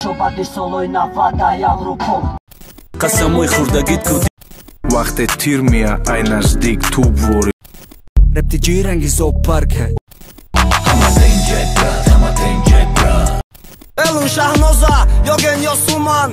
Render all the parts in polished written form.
Чопати солой нафада Европол Қасамой хурдагит куди Вақте тир мия ай наздик ту вори Репти ҷиранги зоопарка Элун Шаҳноза ёген ё Суман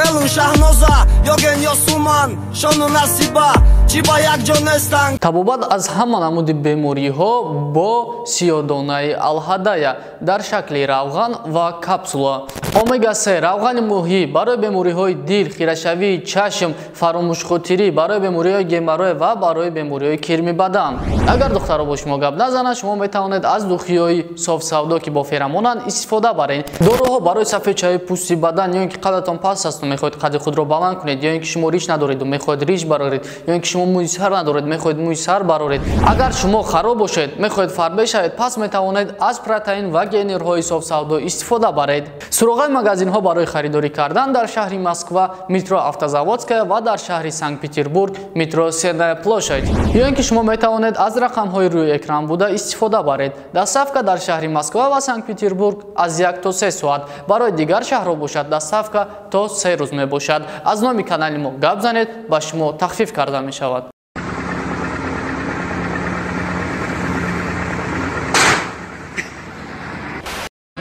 Элун Шаҳноза ёген ё Суман Шону насиба чиба якҷо нестанд. Табобат аз ҳама намуди бемориҳо бо сиёдонаи алҳадая дар шакли равған ва капсула. Омега-3 равғани моҳӣ барои бемориҳои дил, хирашавии чашм, фаромӯшхотирӣ, барои бемориҳои геморрой ва барои бемориҳои кирми бадан. Агар духтаро бо шумо гап назанад, шумо метавонед аз духиёи софсавдо ки бо феромонанд истифода баред. Доруҳо барои сафедшавии пӯсти бадан, ё ин ки қадатон паст асту мехоҳед қадди худро баланд кунед, ё ин ки шумо риш надоред ва мехоҳед риш бароред, ё ин ки шумо мӯи сар надоред, мехоҳед мӯи сар бароред. Агар шумо хароб бошед, мехоҳед фарбе шавед, пас метавонед аз протеин ва генерҳои софсавдо истифода баред. Суроғи магазинҳо барои харидорӣ кардан дар шаҳри Москва метро Автозаводская ва дар шаҳри Санкт-Петербург метро Сенная площадь. Ё ин ки шумо метавонед аз рақамҳои рӯи экран буда истифода баред. Доставка дар шаҳри Москва ва Санкт-Петербург аз 1 то 3 соат. Барои дигар шаҳрҳо бошад доставка то 3 рӯз мебошад. Аз номи канали мо гап занед, ба шумо тахфиф карда мешавад.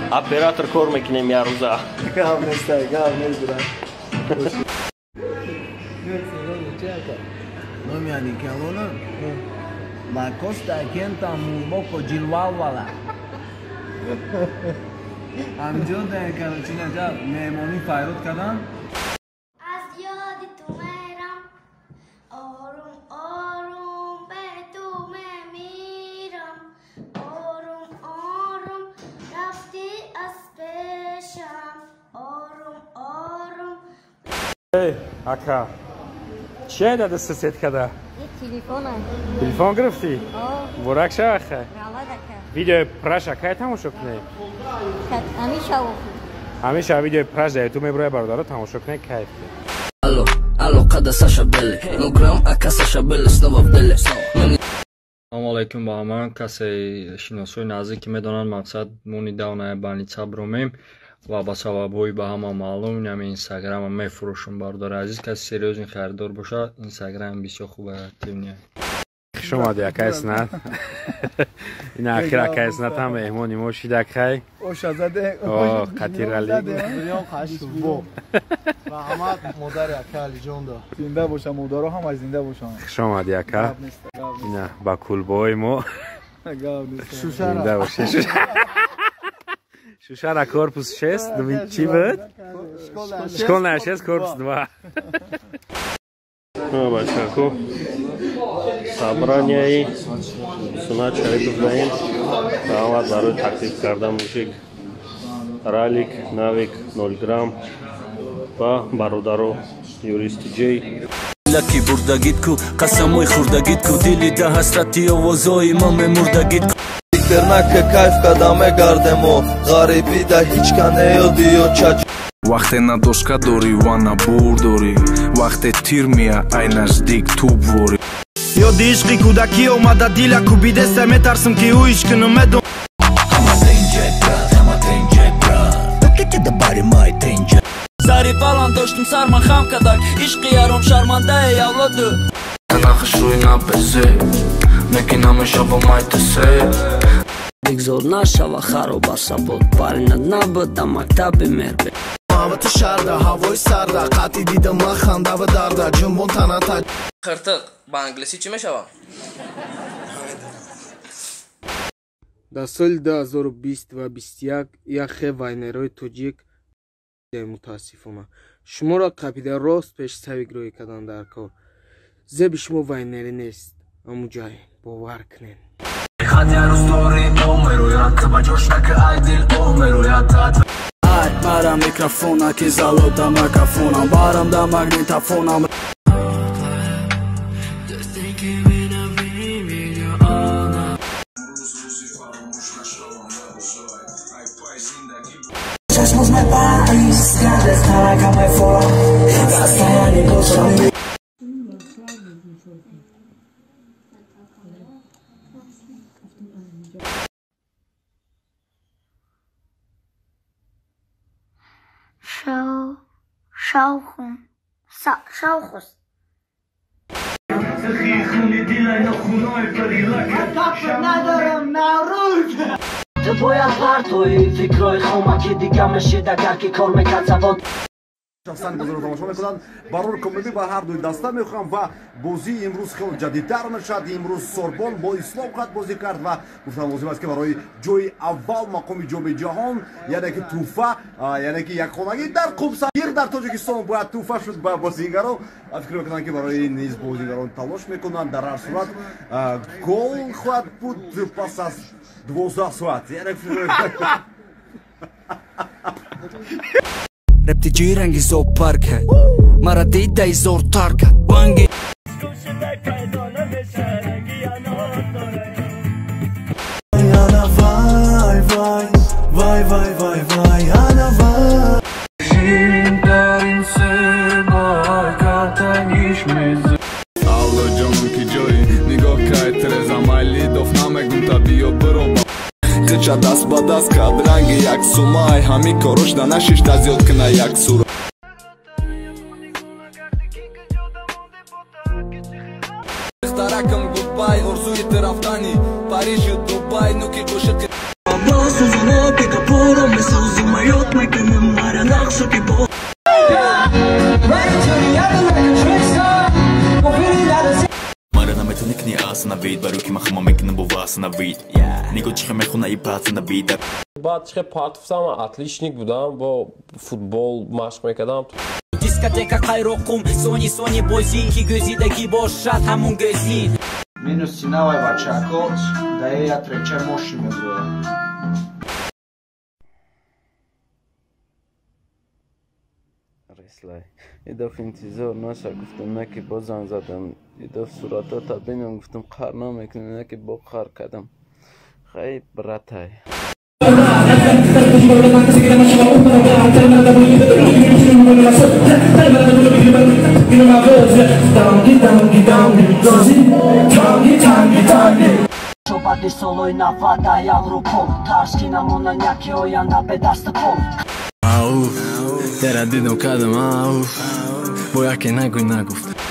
Оператор кор мекунем я рӯза. Гап нестай, гап небирад. Номиани калона? La costa kenta muboko jilwalwala. Амҷода карочинаҷа меҳмонӣ файрод кардам. Аз ёди ту мерам, орум орум бе ту мемирам, орум орум рафти аз пешам, орум орум. Эй, ака, чия дада соседкада? Телефона. Телефон гирифтӣ? Бурак шавахе? Галадака. Видеои праша кай тамошо кунем? Ҳамеша офу. Ҳамеша видеои праш да ютуб мебурай бародаро тамошо кунем кайф. Алло, алло, қада Саша Белли. Нуграм ака Саша Белли снова в деле. Салому алейкум ба ҳама. Касе шиносои наздик ки медонанд мақсад муни давнаи больница бромем ва ба сабабҳои ба ҳама маълум инами инстаграма мефурӯшам. Бародари азиз, каси серьёзни харидор бошад, инстаграм бисёр хуба активния. Хушомадӣ акай Снат. Ин ахир акай Снат ҳам меҳмони мо шидак хай. Ошазаде. О, қатирали. Дуниё хашбо. Раҳмат модари ака Алиҷондо. Зинда боша, модаро ҳама зинда бошанд. Хушомадӣ ака. Ина ба кулбои мо. Зинда боша. Шушара корпус 6, думин чӣ буд? Школная 6, корпус 2. Бачаку собранияи Сунат Шарипов даем. Даъват барои тақдим кардан мушик Ралик, Навик, 0 грамм ва бародаро юристи Ҷей. Лаки бурдагит ку, қасамой хурдагит ку, дилида ҳасрати овозои ма мемурдагит ку. Тернака кайф кадаме гардемо, ғарибӣ да ҳеҷ канеё диё чач. Вақте надошка дорӣ ва набур дорӣ Вақте тир мия ай наздик ту вори Ёди ишқи кӯдакӣ омада диляку бидеста метарсам ки ӯ ишкину медон. Сари баланд доштум сарман хам кадак ишқи яром шармандаи авлоду нахш рӯи набезе мекина мешава майтесе бигзор нашава хароба сабот баринад набуда мактаби мербе Мавати шарда ҳавои сарда қатъи дидам лаханда ва дарда ҷунбон таната хиртиқ ба англисӣ чӣ мешавад? дар соли 2020 ва 2021 яхе вайнерои тоҷик мутаассифона шуморо қабида рост пешсавигироӣ карданд дар кор зеби шумо вайнерӣ нест амуҷай бовар кунед барам микрофона ки залода макафонам барам да магнитофонам شاوخوس تو باید پرتوی فکرهای خامکی دیگه میشید اگر که کار میکرد شخصان گذار تماشا میکنند برای کمدی با هر دوی دسته میخوام و بازی امروز خیلی جدیدتر میشد. امروز سوربن با اسلام خط بازی کرد و گفتم بازی است که برای جای اول مقام جام جهان یعنی که توفه یعنی که یک خونگی در خوب سیر در تاجیکستان باید توفه شد با بازیگران. فکر میکنم که برای نیز بازیگران تلاش میکنند. در هر صورت گل خواهد بود پس از 12 ساعت. یعنی ربطي جيرانجي زو باركة مرة ديدا يزور تاركة بانجي أنا فاي فاي فاي فاي فاي فاي أنا فاي Шиндарин себай катаниш мез Алло جانم کی جایی نگاه که ترزم علیدوف نمگم تا بیو برو خچا دست با دست کد رنگ یک سومای همی کاروش دانشش تا زیاد کنه یک سور اخترکم گودبای ارزوی ترفتانی پاریژ و دوبای نوکی قشق باز زنه پیکا پورو میسوزی مایوت میکنم مارا نقشو که با Никни остановить, баруки махамамик на бува остановить. Нико чихе мехуна и остановить. بعد چه پاتفسام отличник بودم با فوتبال مشق میکردم. Дискотека кайрокум сони сони бозинки gözidagi бошад ҳамун gözин. Минус синавай бачако да я тречер моши меброя. رسلای ایداف انتظار نشه گفتم نه که با زنگ زدم ایداف صورتا تا بینم گفتم قهر نمیکنه نه که با قهر کردم خیلی برات های Шопати солой нафада Европол Тарски намона няки оянда бе даста пол Тера дидам кадам бо яке нагой нагуфт